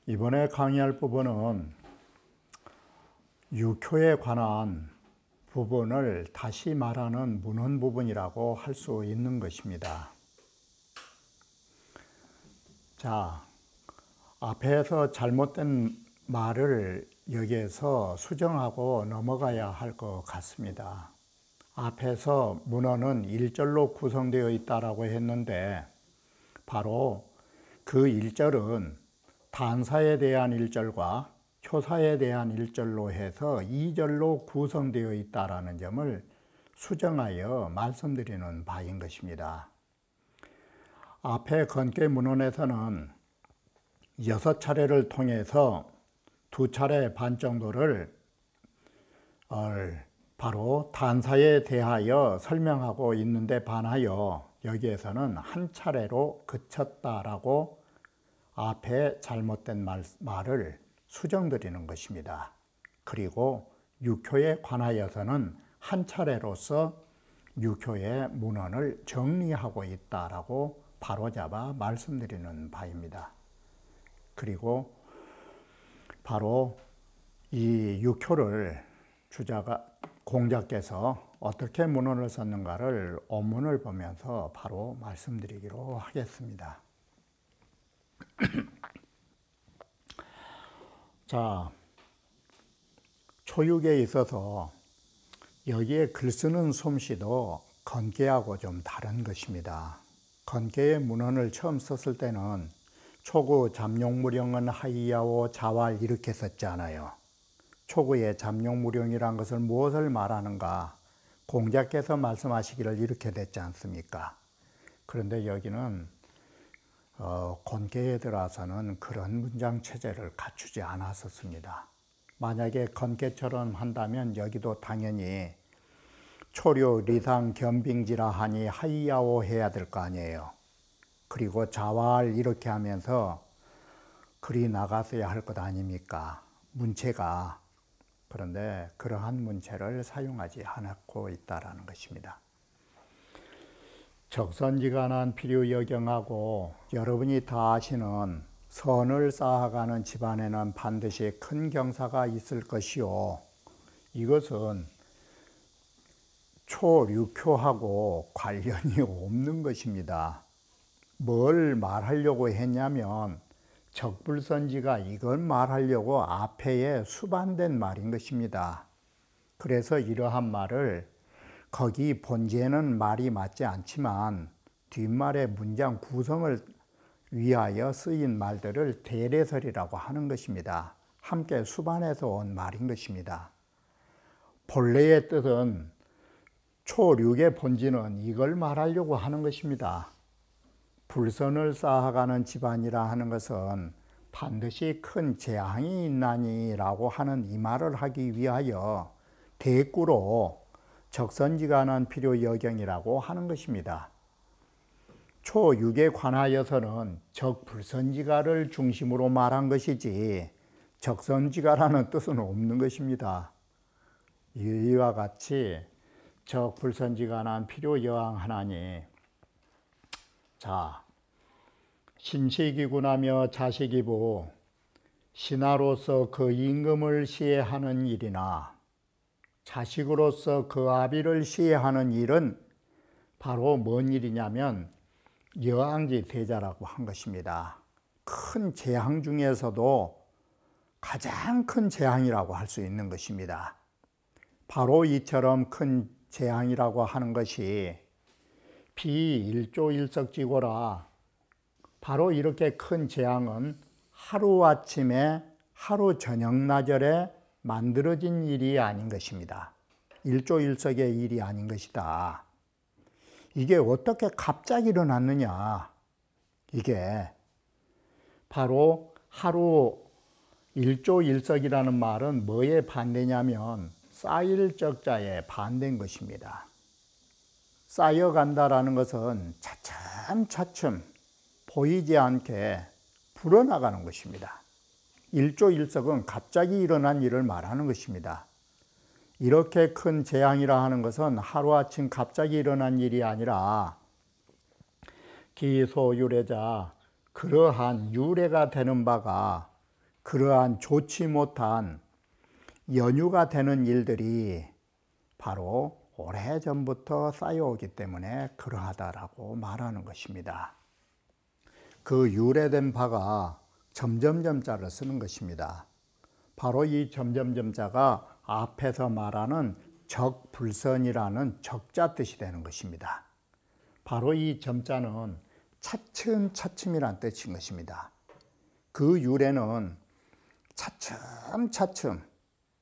이번에 강의할 부분은 유효에 관한 부분을 다시 말하는 문헌 부분이라고 할 수 있는 것입니다. 자, 앞에서 잘못된 말을 여기에서 수정하고 넘어가야 할 것 같습니다. 앞에서 문헌은 1절로 구성되어 있다고 했는데 바로 그 1절은 단사에 대한 1절과 효사에 대한 1절로 해서 2절로 구성되어 있다는 점을 수정하여 말씀드리는 바인 것입니다. 앞에 건계 문헌에서는 6차례를 통해서 2차례 반 정도를 바로 단사에 대하여 설명하고 있는데 반하여 여기에서는 한 차례로 그쳤다라고 앞에 잘못된 말을 수정드리는 것입니다. 그리고 유효에 관하여서는 한 차례로서 유효의 문헌을 정리하고 있다라고 바로잡아 말씀드리는 바입니다. 그리고 바로 이 유효를 공자께서 어떻게 문헌을 썼는가를 원문을 보면서 바로 말씀드리기로 하겠습니다. 자, 초육에 있어서 여기에 글 쓰는 솜씨도 건계하고 좀 다른 것입니다. 건계의 문헌을 처음 썼을 때는 초구 잠룡무령은 하이야오 자왈 이렇게 썼잖아요. 초구의 잠룡무령이란 것을 무엇을 말하는가? 공자께서 말씀하시기를 이렇게 됐지 않습니까? 그런데 여기는 건계에 들어서는 그런 문장 체제를 갖추지 않았었습니다. 만약에 건계처럼 한다면 여기도 당연히 초료 리상 겸빙지라 하니 하이야오 해야 될 거 아니에요. 그리고 자왈 이렇게 하면서 글이 나갔어야 할 것 아닙니까? 문체가. 그런데 그러한 문체를 사용하지 않고 있다는 것입니다. 적선지간한 필요여경하고 여러분이 다 아시는 선을 쌓아가는 집안에는 반드시 큰 경사가 있을 것이요. 이것은 초류효하고 관련이 없는 것입니다. 뭘 말하려고 했냐면 적불선지가 이걸 말하려고 앞에 수반된 말인 것입니다. 그래서 이러한 말을 거기 본제에는 말이 맞지 않지만 뒷말의 문장 구성을 위하여 쓰인 말들을 대례설이라고 하는 것입니다. 함께 수반해서 온 말인 것입니다. 본래의 뜻은 초륙의 본질은 이걸 말하려고 하는 것입니다. 불선을 쌓아가는 집안이라 하는 것은 반드시 큰 재앙이 있나니라고 하는 이 말을 하기 위하여 대꾸로 적선지간한 필요여경이라고 하는 것입니다. 초육에 관하여서는 적불선지가를 중심으로 말한 것이지 적선지가라는 뜻은 없는 것입니다. 이와 같이 적불선지간한 필요여항하나니 자, 신식이구나며 자식이고 신하로서 그 임금을 시해하는 일이나 자식으로서 그 아비를 시해하는 일은 바로 뭔 일이냐면 여항지 세자라고 한 것입니다. 큰 재앙 중에서도 가장 큰 재앙이라고 할 수 있는 것입니다. 바로 이처럼 큰 재앙이라고 하는 것이 비일조일석지고라. 바로 이렇게 큰 재앙은 하루아침에 하루 저녁나절에 만들어진 일이 아닌 것입니다. 일조일석의 일이 아닌 것이다. 이게 어떻게 갑자기 일어났느냐. 이게 바로 하루 일조일석이라는 말은 뭐에 반대냐면 쌓일 적자에 반대인 것입니다. 쌓여간다라는 것은 차츰차츰 보이지 않게 불어나가는 것입니다. 일조일석은 갑자기 일어난 일을 말하는 것입니다. 이렇게 큰 재앙이라 하는 것은 하루아침 갑자기 일어난 일이 아니라 기소유래자, 그러한 유래가 되는 바가 그러한 좋지 못한 연유가 되는 일들이 바로 오래전부터 쌓여오기 때문에 그러하다라고 말하는 것입니다. 그 유래된 바가 점점점자를 쓰는 것입니다. 바로 이 점점점자가 앞에서 말하는 적불선이라는 적자 뜻이 되는 것입니다. 바로 이 점자는 차츰차츰이란 뜻인 것입니다. 그 유래는 차츰차츰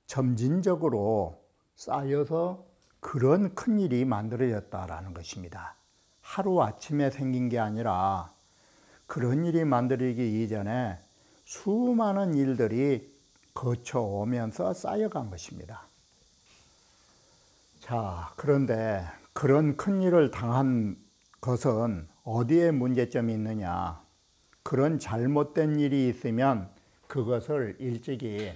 점진적으로 쌓여서 그런 큰 일이 만들어졌다라는 것입니다. 하루아침에 생긴 게 아니라 그런 일이 만들어지기 이전에 수많은 일들이 거쳐오면서 쌓여간 것입니다. 자, 그런데 그런 큰 일을 당한 것은 어디에 문제점이 있느냐? 그런 잘못된 일이 있으면 그것을 일찍이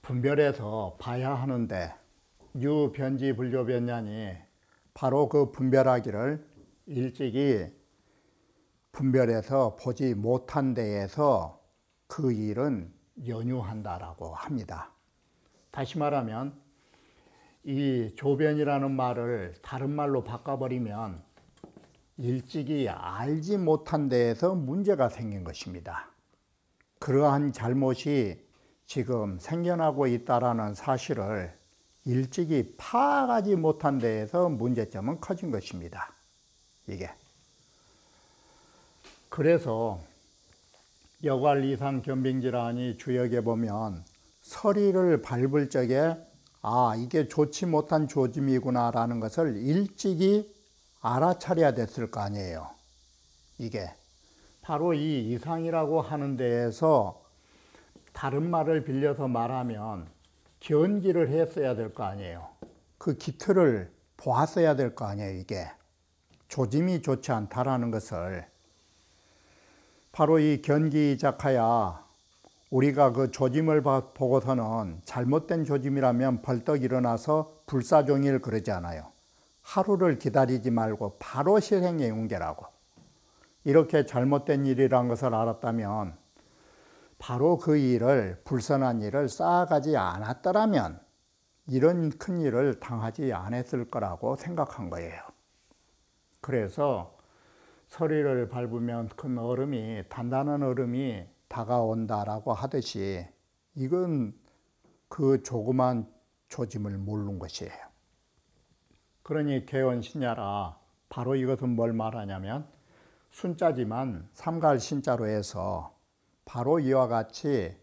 분별해서 봐야 하는데 유변지 불교변냐니 바로 그 분별하기를 일찍이 분별해서 보지 못한 데에서 그 일은 연유한다라고 합니다. 다시 말하면 이 조변이라는 말을 다른 말로 바꿔버리면 일찍이 알지 못한 데에서 문제가 생긴 것입니다. 그러한 잘못이 지금 생겨나고 있다는 사실을 일찍이 파악하지 못한 데에서 문제점은 커진 것입니다. 이게. 그래서 여괄이상 겸빙질하니 주역에 보면 서리를 밟을 적에 아, 이게 좋지 못한 조짐이구나 라는 것을 일찍이 알아차려야 됐을 거 아니에요. 이게 바로 이 이상이라고 하는 데에서 다른 말을 빌려서 말하면 견기를 했어야 될 거 아니에요. 그 기틀을 보았어야 될 거 아니에요. 이게 조짐이 좋지 않다라는 것을 바로 이 견기작하야 우리가 그 조짐을 보고서는 잘못된 조짐이라면 벌떡 일어나서 불사종일 그러지 않아요. 하루를 기다리지 말고 바로 실행에 옮겨라고. 이렇게 잘못된 일이란 것을 알았다면 바로 그 일을, 불선한 일을 쌓아가지 않았더라면 이런 큰 일을 당하지 않았을 거라고 생각한 거예요. 그래서 서리를 밟으면 큰 얼음이, 단단한 얼음이 다가온다라고 하듯이 이건 그 조그만 조짐을 모르는 것이에요. 그러니 개원신야라 바로 이것은 뭘 말하냐면 순자지만 삼가할 신자로 해서 바로 이와 같이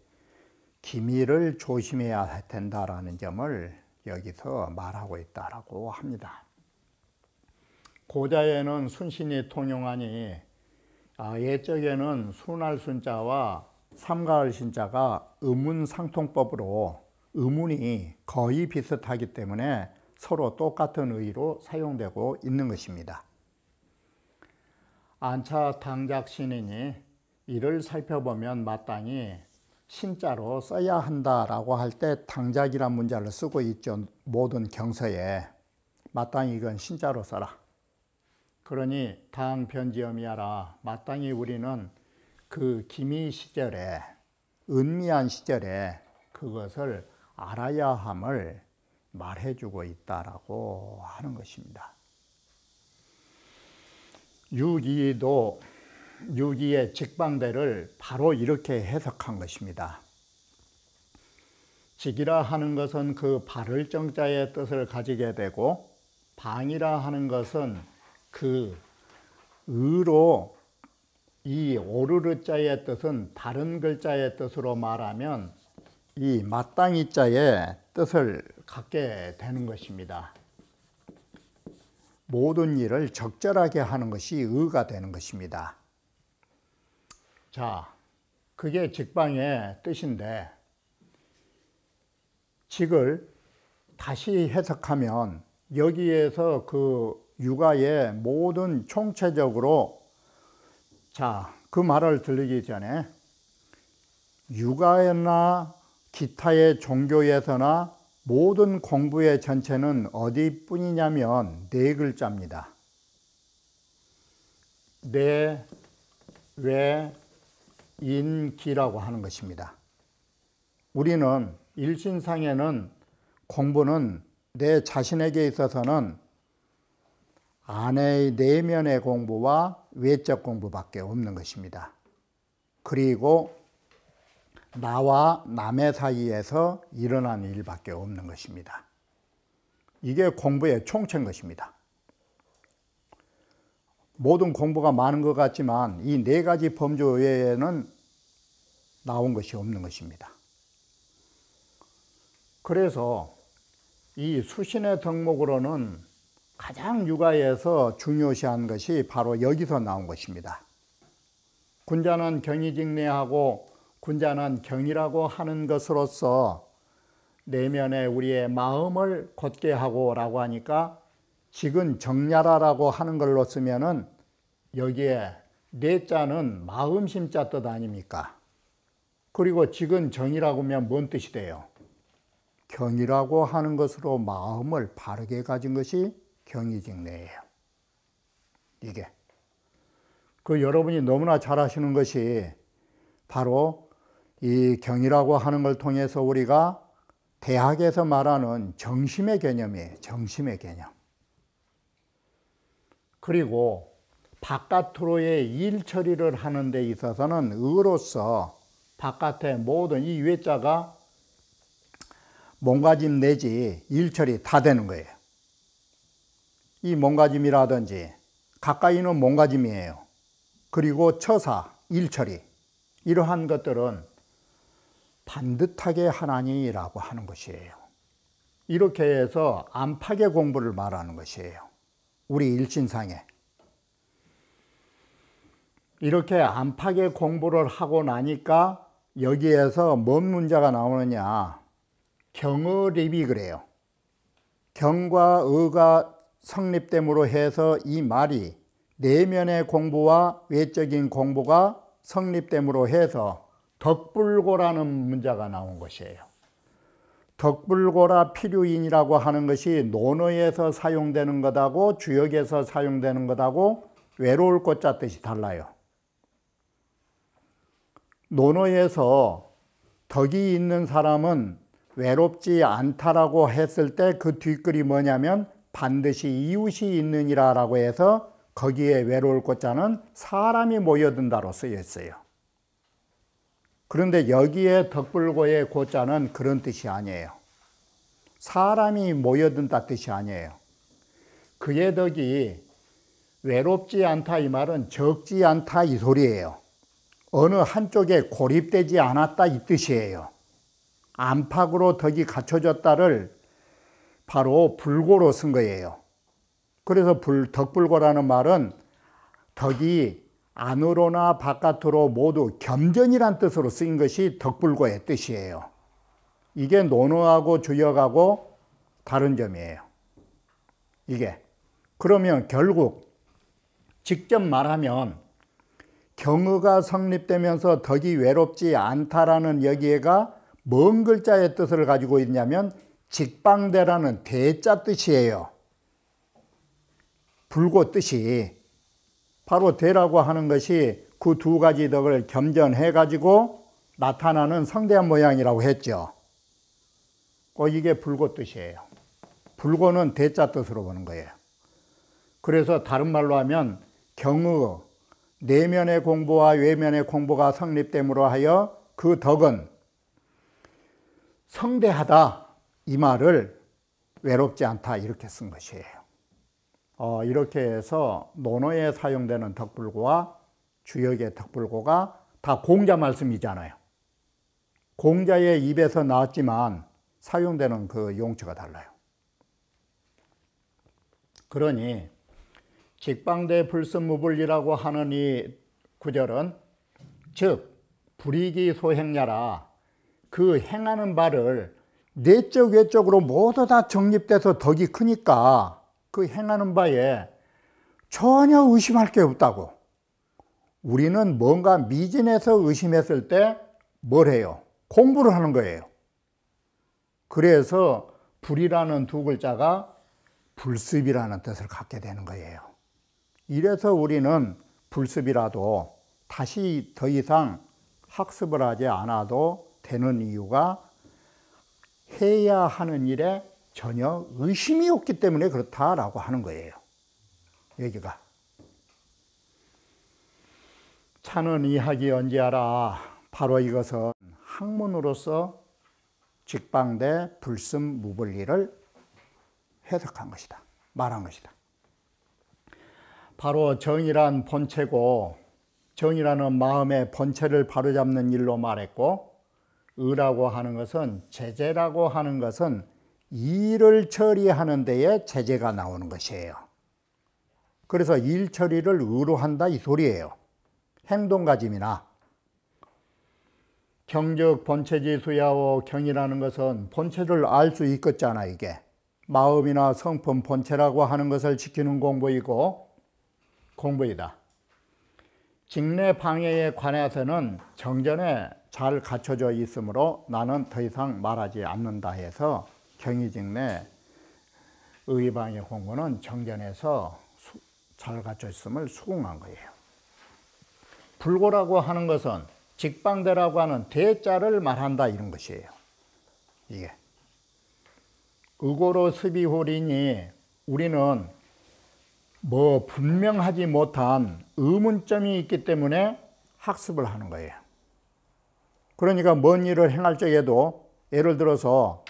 기미를 조심해야 된다라는 점을 여기서 말하고 있다라고 합니다. 고자에는 순신이 통용하니 예적에는 순할 순자와 삼가할 신자가 의문상통법으로 의문이 거의 비슷하기 때문에 서로 똑같은 의의로 사용되고 있는 것입니다. 안차 당작신이니 이를 살펴보면 마땅히 신자로 써야 한다라고 할 때 당작이란 문자를 쓰고 있죠. 모든 경서에 마땅히 이건 신자로 써라. 그러니 당변지엄이하라. 마땅히 우리는 그 기미 시절에, 은미한 시절에 그것을 알아야 함을 말해주고 있다라고 하는 것입니다. 유기도 유기의 직방대를 바로 이렇게 해석한 것입니다. 직이라 하는 것은 그 바를 정자의 뜻을 가지게 되고 방이라 하는 것은 그 의로 이 오르르 자의 뜻은 다른 글자의 뜻으로 말하면 이 마땅히 자의 뜻을 갖게 되는 것입니다. 모든 일을 적절하게 하는 것이 의가 되는 것입니다. 자, 그게 직방의 뜻인데 직을 다시 해석하면 여기에서 그 육아의 모든 총체적으로, 자, 그 말을 들리기 전에 육아나 기타의 종교에서나 모든 공부의 전체는 어디뿐이냐면 네 글자입니다. 내, 외, 인, 기라고 하는 것입니다. 우리는 일신상에는 공부는 내 자신에게 있어서는 안의 내면의 공부와 외적 공부밖에 없는 것입니다. 그리고 나와 남의 사이에서 일어난 일밖에 없는 것입니다. 이게 공부의 총체인 것입니다. 모든 공부가 많은 것 같지만 이 네 가지 범주 외에는 나온 것이 없는 것입니다. 그래서 이 수신의 덕목으로는 가장 육아에서 중요시한 것이 바로 여기서 나온 것입니다. 군자는 경이직내하고 군자는 경이라고 하는 것으로서 내면에 우리의 마음을 곧게 하고 라고 하니까 직은 정야라라고 하는 걸로 쓰면은 여기에 내자는 마음심자 뜻 아닙니까? 그리고 직은 정이라고 하면 뭔 뜻이 돼요? 경이라고 하는 것으로 마음을 바르게 가진 것이 경이직내예요. 이게 그 여러분이 너무나 잘 아시는 것이 바로 이 경이라고 하는 걸 통해서 우리가 대학에서 말하는 정심의 개념이에요. 정심의 개념. 그리고 바깥으로의 일 처리를 하는 데 있어서는 의로서 바깥의 모든 이 외자가 몸가짐 내지 일 처리 다 되는 거예요. 이 몸가짐이라든지 가까이는 몸가짐이에요. 그리고 처사, 일 처리 이러한 것들은 반듯하게 하나니라고 하는 것이에요. 이렇게 해서 안팎의 공부를 말하는 것이에요. 우리 일신상에. 이렇게 안팎의 공부를 하고 나니까 여기에서 뭔 문제가 나오느냐. 경의립이 그래요. 경과 의가 성립됨으로 해서 이 말이 내면의 공부와 외적인 공부가 성립됨으로 해서 덕불고라는 문자가 나온 것이에요. 덕불고라 필요인이라고 하는 것이 논어에서 사용되는 것하고 주역에서 사용되는 것하고 외로울 꽃자 뜻이 달라요. 논어에서 덕이 있는 사람은 외롭지 않다라고 했을 때 그 뒷글이 뭐냐면 반드시 이웃이 있느니라 라고 해서 거기에 외로울 꽃자는 사람이 모여든다로 쓰여 있어요. 그런데 여기에 덕불고의 고자는 그런 뜻이 아니에요. 사람이 모여든다 뜻이 아니에요. 그의 덕이 외롭지 않다 이 말은 적지 않다 이 소리예요. 어느 한쪽에 고립되지 않았다 이 뜻이에요. 안팎으로 덕이 갖춰졌다를 바로 불고로 쓴 거예요. 그래서 덕불고라는 말은 덕이 안으로나 바깥으로 모두 겸전이란 뜻으로 쓰인 것이 덕불고의 뜻이에요. 이게 논어하고 주역하고 다른 점이에요. 이게. 그러면 결국 직접 말하면 경의가 성립되면서 덕이 외롭지 않다라는 여기에가 뭔 글자의 뜻을 가지고 있냐면 직방대라는 대자 뜻이에요. 불고 뜻이. 바로 대라고 하는 것이 그 두 가지 덕을 겸전해 가지고 나타나는 성대한 모양이라고 했죠. 이게 불고 뜻이에요. 불고는 대자 뜻으로 보는 거예요. 그래서 다른 말로 하면 경의, 내면의 공부와 외면의 공부가 성립됨으로 하여 그 덕은 성대하다 이 말을 외롭지 않다 이렇게 쓴 것이에요. 이렇게 해서 논어에 사용되는 덕불고와 주역의 덕불고가 다 공자 말씀이잖아요. 공자의 입에서 나왔지만 사용되는 그 용처가 달라요. 그러니 직방대 불습무불이라고 하는 이 구절은 즉 불이기 소행야라 그 행하는 바를 내적 외적으로 모두 다 정립돼서 덕이 크니까 그 행하는 바에 전혀 의심할 게 없다고. 우리는 뭔가 미진해서 의심했을 때 뭘 해요? 공부를 하는 거예요. 그래서 불이라는 두 글자가 불습이라는 뜻을 갖게 되는 거예요. 이래서 우리는 불습이라도 다시 더 이상 학습을 하지 않아도 되는 이유가 해야 하는 일에 전혀 의심이 없기 때문에 그렇다라고 하는 거예요. 여기가. 차는 이학이 언제하라. 바로 이것은 학문으로서 직방대 불습 무불리를 해석한 것이다. 말한 것이다. 바로 정이란 본체고, 정이라는 마음의 본체를 바로잡는 일로 말했고, 의라고 하는 것은, 제재라고 하는 것은 일을 처리하는 데에 제재가 나오는 것이에요. 그래서 일 처리를 의로 한다 이 소리예요. 행동가짐이나. 경즉 본체지수야오. 경이라는 것은 본체를 알 수 있겠잖아. 이게 마음이나 성품 본체라고 하는 것을 지키는 공부이다. 직내 방해에 관해서는 정전에 잘 갖춰져 있으므로 나는 더 이상 말하지 않는다 해서 경이직내 의방해 공부는 정전에서 잘 갖춰 있음을 수긍한 거예요. 불고라고 하는 것은 직방대라고 하는 대자를 말한다 이런 것이에요. 이게 의고로 습이홀이니 우리는 뭐 분명하지 못한 의문점이 있기 때문에 학습을 하는 거예요. 그러니까 뭔 일을 행할 적에도 예를 들어서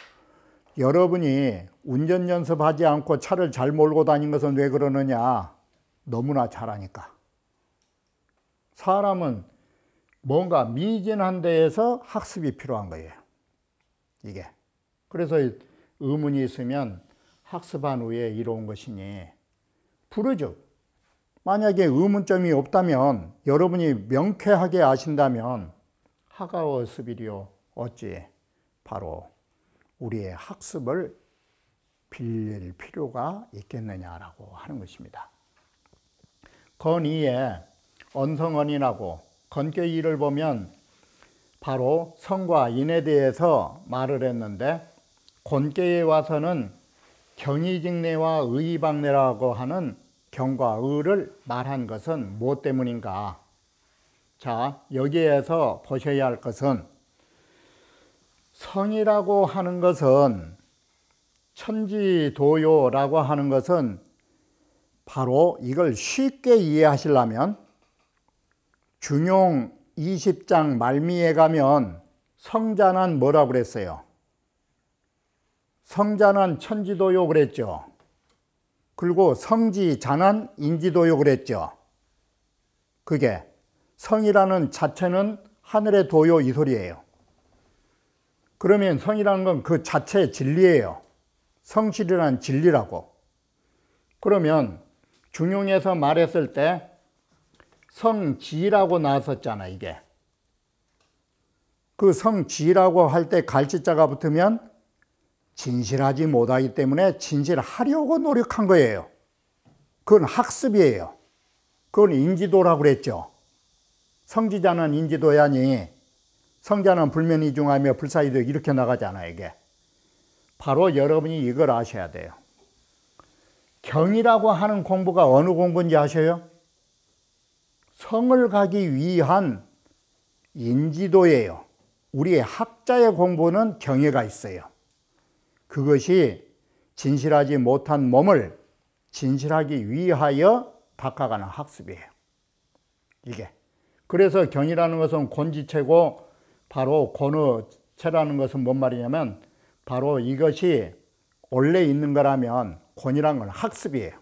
여러분이 운전 연습하지 않고 차를 잘 몰고 다닌 것은 왜 그러느냐? 너무나 잘하니까. 사람은 뭔가 미진한 데에서 학습이 필요한 거예요. 이게. 그래서 의문이 있으면 학습한 후에 이루은 것이니 부르즉 만약에 의문점이 없다면 여러분이 명쾌하게 아신다면 하가워 스비리오 어찌 바로 우리의 학습을 빌릴 필요가 있겠느냐라고 하는 것입니다. 건이에 언성언인하고 건교이를 보면 바로 성과 인에 대해서 말을 했는데 곤교에 와서는 경이직내와 의방내라고 하는 경과 의를 말한 것은 무엇 때문인가? 자, 여기에서 보셔야 할 것은 성이라고 하는 것은 천지도요라고 하는 것은 바로 이걸 쉽게 이해하시려면 중용 20장 말미에 가면 성자는 뭐라고 그랬어요? 성자는 천지도요 그랬죠. 그리고 성지자는 인지도요 그랬죠. 그게 성이라는 자체는 하늘의 도요 이 소리예요. 그러면 성이라는 건 그 자체의 진리예요. 성실이라는 진리라고. 그러면 중용에서 말했을 때 성지라고 나왔었잖아 이게. 그 성지라고 할 때 갈치자가 붙으면 진실하지 못하기 때문에 진실하려고 노력한 거예요. 그건 학습이에요. 그건 인지도라고 그랬죠. 성지자는 인지도야니 성자는 불면이중하며 불사이도 이렇게 나가잖아요 이게. 바로 여러분이 이걸 아셔야 돼요. 경이라고 하는 공부가 어느 공부인지 아셔요? 성을 가기 위한 인지도예요. 우리의 학자의 공부는 경애가 있어요. 그것이 진실하지 못한 몸을 진실하기 위하여 닦아가는 학습이에요. 이게. 그래서 경이라는 것은 곤지체고 바로 곤의체라는 것은 뭔 말이냐면 바로 이것이 원래 있는 거라면 곤이란 건 학습이에요.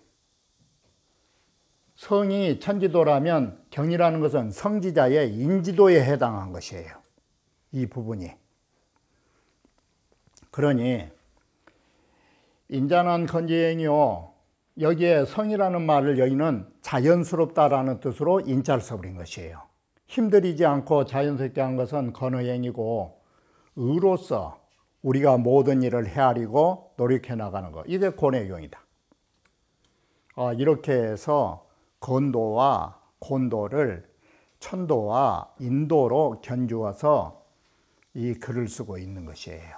성이 천지도라면 경이라는 것은 성지자의 인지도에 해당한 것이에요. 이 부분이. 그러니 인자는 건지행이요. 여기에 성이라는 말을 여기는 자연스럽다라는 뜻으로 인자를 써버린 것이에요. 힘들이지 않고 자연스럽게 한 것은 건의행이고 의로서 우리가 모든 일을 헤아리고 노력해 나가는 것. 이게 고뇌경이다. 이렇게 해서 건도와 곤도를 천도와 인도로 견주어서 이 글을 쓰고 있는 것이에요.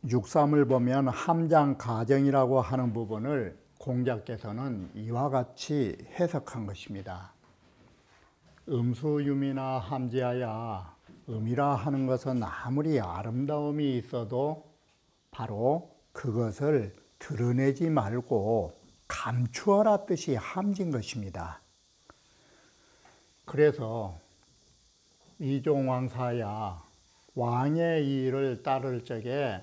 6.3을 보면 함장 가정이라고 하는 부분을 공자께서는 이와 같이 해석한 것입니다. 음수유미나 함지하야, 음이라 하는 것은 아무리 아름다움이 있어도 바로 그것을 드러내지 말고 감추어라 뜻이 함진 것입니다. 그래서 이종왕사야, 왕의 일을 따를 적에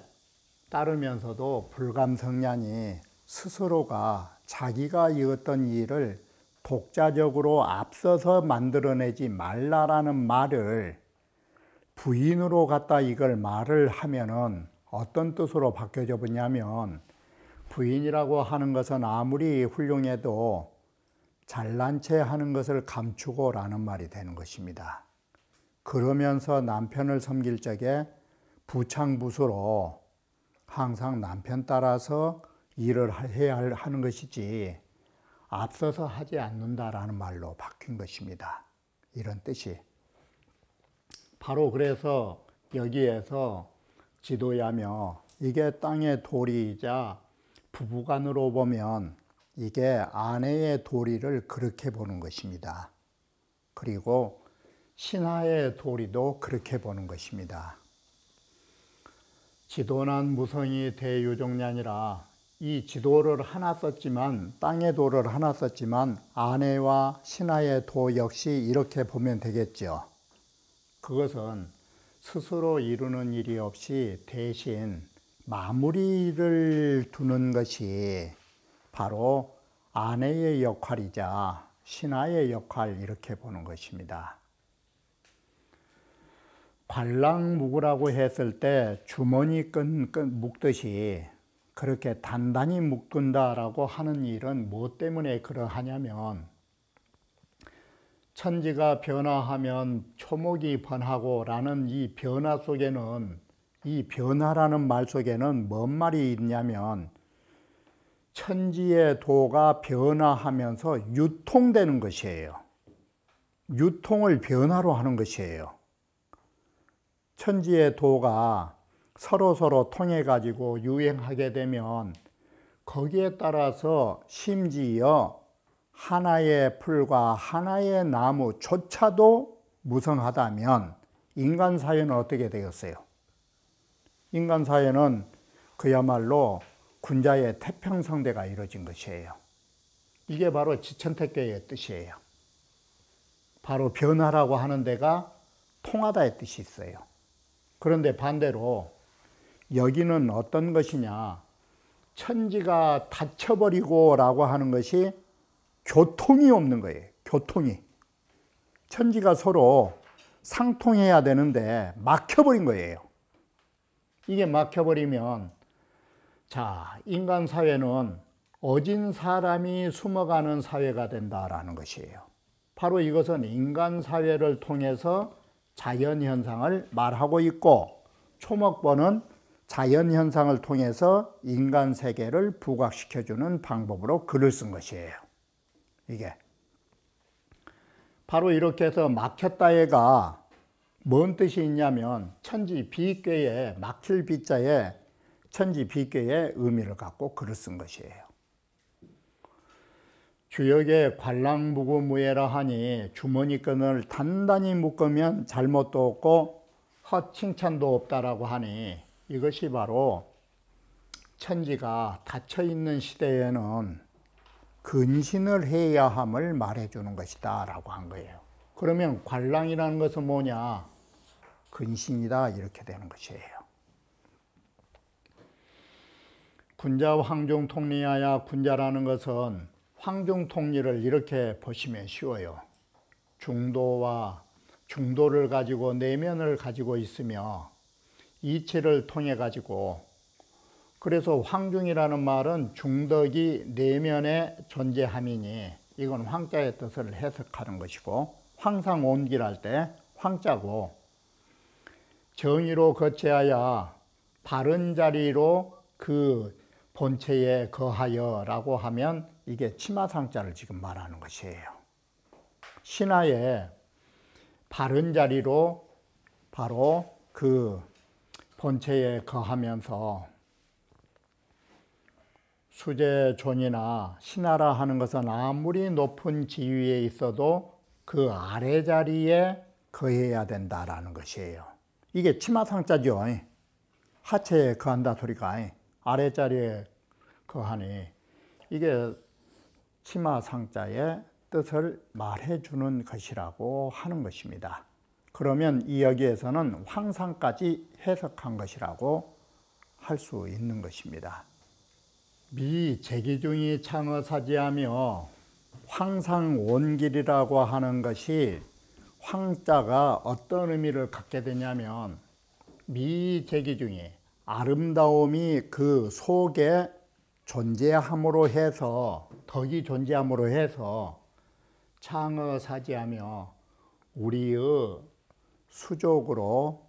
따르면서도 불감성량이 스스로가 자기가 이었던 일을 독자적으로 앞서서 만들어내지 말라라는 말을 부인으로 갖다 이걸 말을 하면은 어떤 뜻으로 바뀌어져 버냐면, 부인이라고 하는 것은 아무리 훌륭해도 잘난 체 하는 것을 감추고 라는 말이 되는 것입니다. 그러면서 남편을 섬길 적에 부창부수로 항상 남편 따라서 일을 해야 하는 것이지 앞서서 하지 않는다라는 말로 바뀐 것입니다. 이런 뜻이. 바로 그래서 여기에서 지도야며, 이게 땅의 도리이자 부부간으로 보면 이게 아내의 도리를 그렇게 보는 것입니다. 그리고 신하의 도리도 그렇게 보는 것입니다. 지도난 무성이 대유종냐니라. 이 지도를 하나 썼지만, 땅의 도를 하나 썼지만 아내와 신하의 도 역시 이렇게 보면 되겠죠. 그것은 스스로 이루는 일이 없이 대신 마무리를 두는 것이 바로 아내의 역할이자 신하의 역할, 이렇게 보는 것입니다. 관랑묵으라고 했을 때 주머니 묶듯이 그렇게 단단히 묶은다라고 하는 일은 무엇 때문에 그러하냐면, 천지가 변화하면 초목이 번하고 라는 이 변화 속에는, 이 변화라는 말 속에는 뭔 말이 있냐면, 천지의 도가 변화하면서 유통되는 것이에요. 유통을 변화로 하는 것이에요. 천지의 도가 서로 통해 가지고 유행하게 되면 거기에 따라서 심지어 하나의 풀과 하나의 나무조차도 무성하다면 인간 사회는 어떻게 되겠어요? 인간 사회는 그야말로 군자의 태평성대가 이루어진 것이에요. 이게 바로 지천태계의 뜻이에요. 바로 변화라고 하는 데가 통하다의 뜻이 있어요. 그런데 반대로 여기는 어떤 것이냐, 천지가 닫혀버리고 라고 하는 것이 교통이 없는 거예요. 교통이. 천지가 서로 상통해야 되는데 막혀버린 거예요. 이게 막혀버리면, 자, 인간 사회는 어진 사람이 숨어가는 사회가 된다라는 것이에요. 바로 이것은 인간 사회를 통해서 자연현상을 말하고 있고, 초목본은 자연현상을 통해서 인간 세계를 부각시켜주는 방법으로 글을 쓴 것이에요. 이게 바로 이렇게 해서 막혔다에가 뭔 뜻이 있냐면, 천지 비괴에, 막힐 비자에 천지 비괴의 의미를 갖고 글을 쓴 것이에요. 주역에 관랑무구무예라 하니, 주머니끈을 단단히 묶으면 잘못도 없고 헛칭찬도 없다라고 하니, 이것이 바로 천지가 닫혀있는 시대에는 근신을 해야 함을 말해주는 것이다 라고 한 거예요. 그러면 관랑이라는 것은 뭐냐? 근신이다, 이렇게 되는 것이에요. 군자 황중통리하야, 군자라는 것은 황중통리를 이렇게 보시면 쉬워요. 중도와 중도를 가지고 내면을 가지고 있으며 이치를 통해 가지고, 그래서 황중이라는 말은 중덕이 내면에 존재함이니, 이건 황자의 뜻을 해석하는 것이고, 황상온기랄 때 황자고, 정의로 거치하여 바른 자리로 그 본체에 거하여 라고 하면 이게 치마상자를 지금 말하는 것이에요. 신하의 바른 자리로 바로 그 본체에 거하면서 수제존이나 신하라 하는 것은 아무리 높은 지위에 있어도 그 아래 자리에 거해야 된다라는 것이에요. 이게 치마상자죠. 하체에 거한다 소리가 아래 자리에 거하니 이게 치마상자의 뜻을 말해주는 것이라고 하는 것입니다. 그러면 이 여기에서는 황상까지 해석한 것이라고 할 수 있는 것입니다. 미재기중이 창어사지하며 황상온길이라고 하는 것이 황자가 어떤 의미를 갖게 되냐면 미재기중이 아름다움이 그 속에 존재함으로 해서 덕이 존재함으로 해서 창어사지하며 우리의 수족으로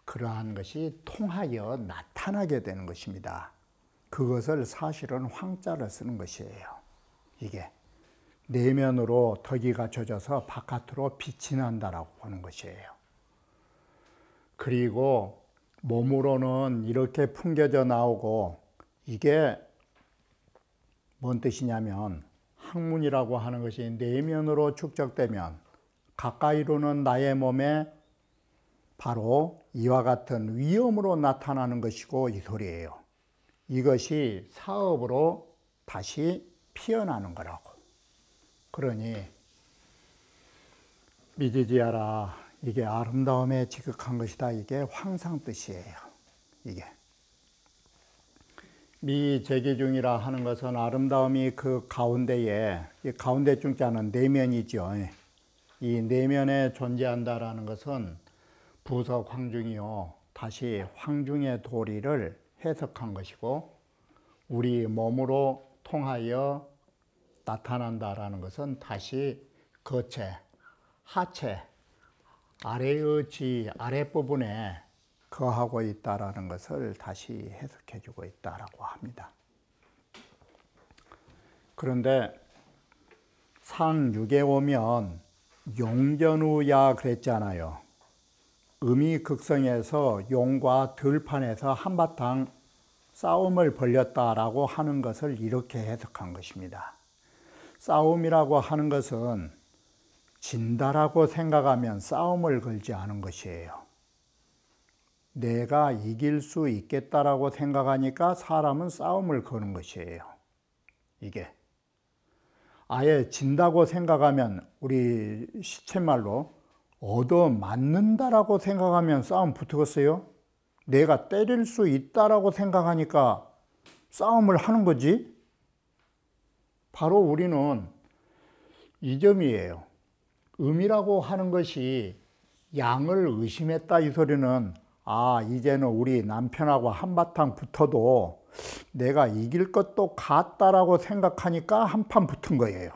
그러한 것이 통하여 나타나게 되는 것입니다. 그것을 사실은 황자를 쓰는 것이에요. 이게 내면으로 덕이 갖춰져서 바깥으로 빛이 난다라고 보는 것이에요. 그리고 몸으로는 이렇게 풍겨져 나오고 이게 뭔 뜻이냐면 학문이라고 하는 것이 내면으로 축적되면 가까이로는 나의 몸에 바로 이와 같은 위험으로 나타나는 것이고 이 소리예요. 이것이 사업으로 다시 피어나는 거라고. 그러니 미지지하라, 이게 아름다움에 지극한 것이다. 이게 황상 뜻이에요. 이게 미재기중이라 하는 것은 아름다움이 그 가운데에, 이 가운데 중자는 내면이죠. 이 내면에 존재한다라는 것은 부석 황중이요, 다시 황중의 도리를 해석한 것이고, 우리 몸으로 통하여 나타난다라는 것은 다시 거체, 하체, 아래의 지, 아랫부분에 거하고 있다라는 것을 다시 해석해 주고 있다라고 합니다. 그런데 상육에 오면 용견우야 그랬잖아요. 음이극성에서 용과 들판에서 한바탕 싸움을 벌였다라고 하는 것을 이렇게 해석한 것입니다. 싸움이라고 하는 것은 진다라고 생각하면 싸움을 걸지 않은 것이에요. 내가 이길 수 있겠다라고 생각하니까 사람은 싸움을 거는 것이에요. 이게 아예 진다고 생각하면 우리 시쳇말로 얻어맞는다라고 생각하면 싸움 붙었어요. 내가 때릴 수 있다라고 생각하니까 싸움을 하는 거지. 바로 우리는 이 점이에요. 음이라고 하는 것이 양을 의심했다 이 소리는, 아, 이제는 우리 남편하고 한바탕 붙어도 내가 이길 것도 같다라고 생각하니까 한판 붙은 거예요.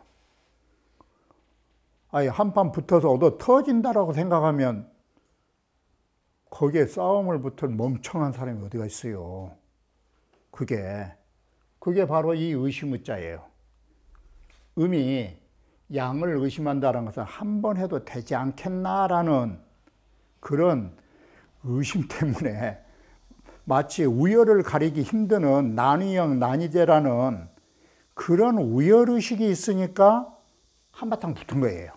아니, 한판 붙어서 얻어 터진다라고 생각하면 거기에 싸움을 붙을 멍청한 사람이 어디가 있어요. 그게 바로 이 의심의 자예요. 음이 양을 의심한다는 것은 한 번 해도 되지 않겠나라는 그런 의심 때문에 마치 우열을 가리기 힘드는 난이형, 난이제라는 그런 우열의식이 있으니까 한바탕 붙은 거예요.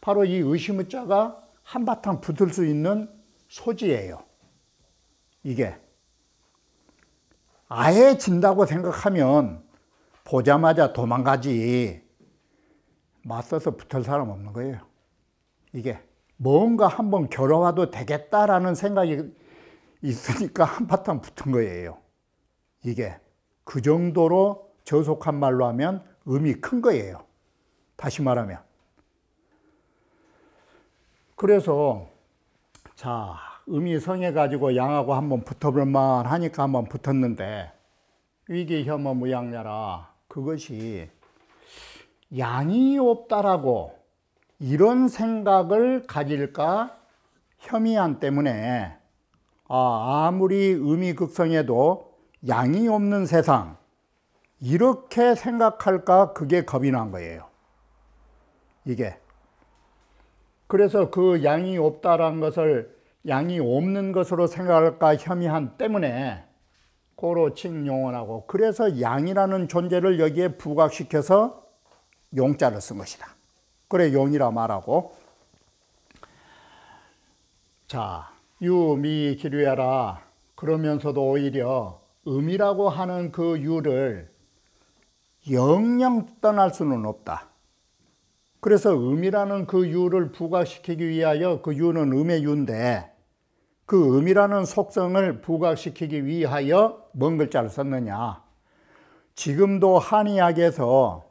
바로 이 의심의 자가 한바탕 붙을 수 있는 소지예요. 이게 아예 진다고 생각하면 보자마자 도망가지 맞서서 붙을 사람 없는 거예요. 이게 뭔가 한번 겨뤄와도 되겠다라는 생각이 있으니까 한바탕 붙은 거예요. 이게 그 정도로 저속한 말로 하면 의미 큰 거예요. 다시 말하면. 그래서 자, 음이 성해가지고 양하고 한번 붙어볼 만하니까 한번 붙었는데 위기혐오 무양야라, 그것이 양이 없다라고 이런 생각을 가질까 혐의한 때문에 아무리 음이 극성해도 양이 없는 세상, 이렇게 생각할까 그게 겁이 난 거예요. 이게. 그래서 그 양이 없다라는 것을 양이 없는 것으로 생각할까 혐의한 때문에 고로칭 용언하고, 그래서 양이라는 존재를 여기에 부각시켜서 용자를 쓴 것이다. 그래 용이라 말하고. 자, 유미 기류야라. 그러면서도 오히려 음이라고 하는 그 유를 영영 떠날 수는 없다. 그래서 음이라는 그 유를 부각시키기 위하여, 그 유는 음의 유인데 그 음이라는 속성을 부각시키기 위하여 뭔 글자를 썼느냐. 지금도 한의학에서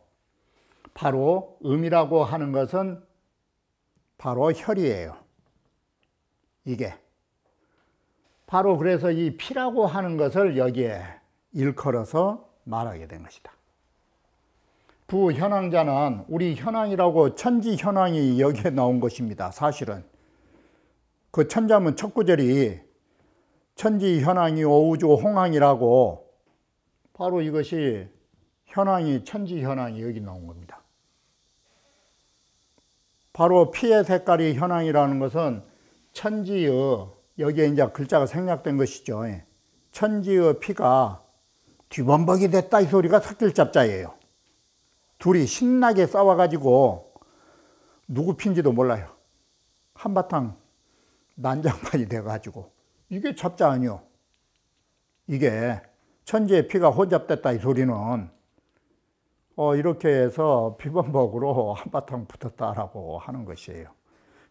바로 음이라고 하는 것은 바로 혈이에요. 이게. 바로 그래서 이 피라고 하는 것을 여기에 일컬어서 말하게 된 것이다. 부현황자는 우리 현황이라고 천지현황이 여기에 나온 것입니다. 사실은 그 천자문 첫 구절이 천지현황이 오우주 홍황이라고, 바로 이것이 현황이 천지현황이 여기 나온 겁니다. 바로 피의 색깔이 현황이라는 것은 천지의, 여기에 이제 글자가 생략된 것이죠. 천지의 피가 뒤범벅이 됐다 이 소리가 삭길잡자예요. 둘이 신나게 싸워가지고 누구 핀지도 몰라요. 한바탕 난장판이 돼가지고. 이게 잡자 아니요. 이게 천지의 피가 혼잡됐다 이 소리는 이렇게 해서 피범벅으로 한바탕 붙었다라고 하는 것이에요.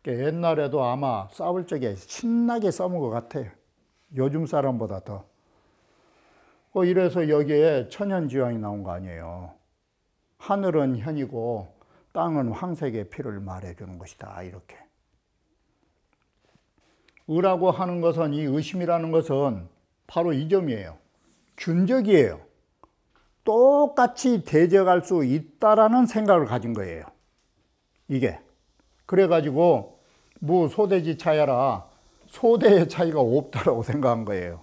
옛날에도 아마 싸울 적에 신나게 싸운 것 같아요. 요즘 사람보다 더. 이래서 여기에 천현지황이 나온 거 아니에요. 하늘은 현이고 땅은 황색의 피를 말해주는 것이다. 이렇게. 의라고 하는 것은, 이 의심이라는 것은 바로 이 점이에요. 균적이에요. 똑같이 대적할 수 있다라는 생각을 가진 거예요. 이게. 그래가지고 무소대지 차야라. 소대의 차이가 없다라고 생각한 거예요.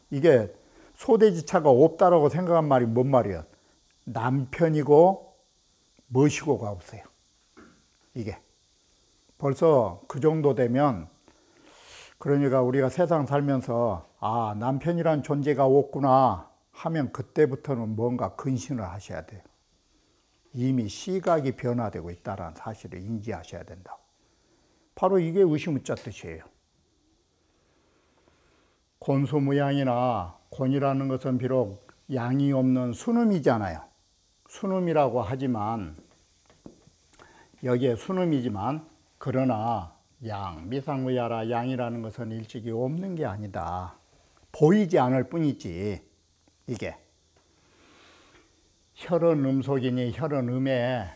이게 소대지 차가 없다라고 생각한 말이 뭔 말이야? 남편이고 멋이고가 없어요. 이게. 벌써 그 정도 되면, 그러니까 우리가 세상 살면서 남편이란 존재가 없구나 하면 그때부터는 뭔가 근신을 하셔야 돼요. 이미 시각이 변화되고 있다는 사실을 인지하셔야 된다고. 바로 이게 의심의자 뜻이에요. 곤수무양이나, 곤이라는 것은 비록 양이 없는 순음이잖아요. 순음이라고 하지만, 여기에 순음이지만, 그러나 양, 미상의야라, 양이라는 것은 일찍이 없는 게 아니다. 보이지 않을 뿐이지. 이게. 혈은 음속이니 혈은 음에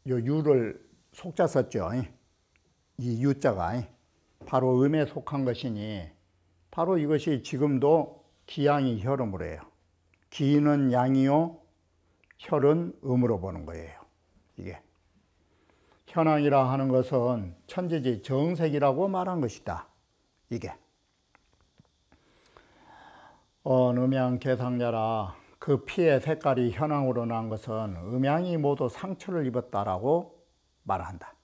요 유를 속자 썼죠. 이 유자가 바로 음에 속한 것이니, 바로 이것이 지금도 기양이 혈음으로 해요. 기는 양이요, 혈은 음으로 보는 거예요. 이게. 현황이라 하는 것은 천지지 정색이라고 말한 것이다. 이게. 음양 개상자라. 그 피의 색깔이 현황으로 난 것은 음양이 모두 상처를 입었다라고 말한다.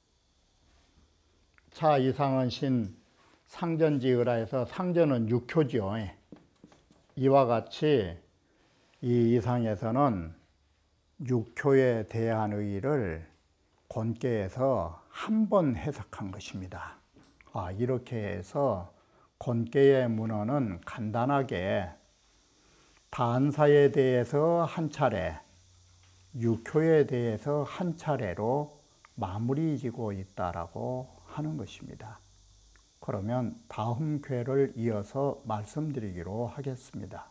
차 이상은 신 상전지의라해서, 상전은 육효지요. 이와 같이 이 이상에서는 육효에 대한 의의를 곤께에서 한 번 해석한 것입니다. 이렇게 해서 곤께의 문헌은 간단하게 단사에 대해서 한 차례, 육효에 대해서 한 차례로 마무리 지고 있다라고 하는 것입니다. 그러면 다음 회를 이어서 말씀드리기로 하겠습니다.